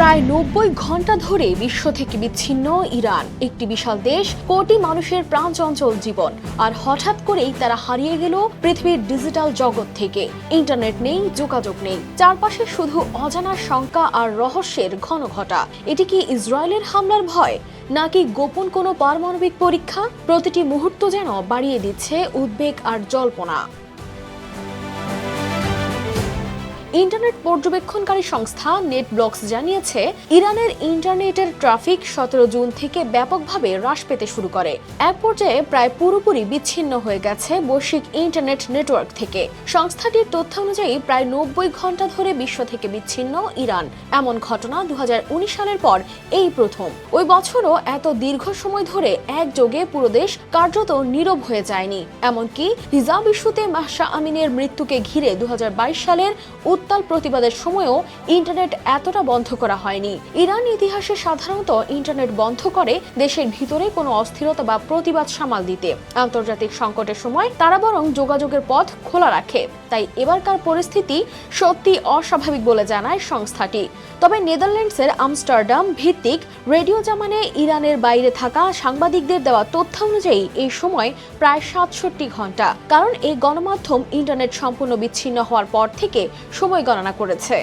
প্রায় ৯০ ঘন্টা ধরে বিশ্ব থেকে বিচ্ছিন্ন ইরান, একটি বিশাল দেশ, কোটি মানুষের প্রাণচঞ্চল জীবন, আর হঠাৎ করেই তারা হারিয়ে গেল পৃথিবীর ডিজিটাল জগৎ থেকে। ইন্টারনেট নেই, যোগাযোগ নেই, চারপাশে শুধু অজানা শঙ্কা আর রহস্যের ঘনঘটা। এটি কি ইসরায়েলের হামলার ভয়, নাকি গোপন কোনো পারমাণবিক পরীক্ষা? প্রতিটি মুহূর্ত যেন বাড়িয়ে দিচ্ছে উদ্বেগ আর জল্পনা। ইন্টারনেট পর্যবেক্ষণকারী সংস্থা নেটব্লক্স জানিয়েছে, ইরানের ইন্টারনেটের ট্রাফিক ১৭ জুন থেকে ব্যাপকভাবে হ্রাস পেতে শুরু করে। এক পর্যায়ে প্রায় পুরোপুরি বিচ্ছিন্ন হয়ে গেছে বৈশ্বিক ইন্টারনেট নেটওয়ার্ক থেকে। সংস্থাটির তথ্য অনুযায়ী প্রায় ৯০ ঘন্টা ধরে বিশ্ব থেকে বিচ্ছিন্ন ইরান। এমন ঘটনা ২০১৯ সালের পর এই প্রথম। ওই বছরও এত দীর্ঘ সময় ধরে একযোগে পুরো দেশ কার্যত নীরব হয়ে যায়নি। এমনকি হিজাব ইস্যুতে মাহসা আমিনের মৃত্যুকে ঘিরে ২০২২ সালের উত্তাল প্রতিবাদের সময়ও ইন্টারনেট এতটা বন্ধ করা হয়নি। ইরান ইতিহাসে সাধারণত ইন্টারনেট বন্ধ করে দেশের ভিতরে কোনো অস্থিরতা বা প্রতিবাদ সামাল দিতে। আন্তর্জাতিক সংকটের সময় তারা বরং যোগাযোগের পথ খোলা রাখে। তাই এবারকার পরিস্থিতি সত্যি অস্বাভাবিক বলে জানায় সংস্থাটি। তবে নেদারল্যান্ডসের আমস্টারডাম ভিত্তিক রেডিও জামানে ইরানের বাইরে থাকা সাংবাদিকদের দেওয়া তথ্য অনুযায়ী এই সময় প্রায় ৬৭ ঘন্টা। কারণ এই গণমাধ্যম ইন্টারনেট সম্পূর্ণ বিচ্ছিন্ন হওয়ার পর থেকে সময় গণনা করেছে।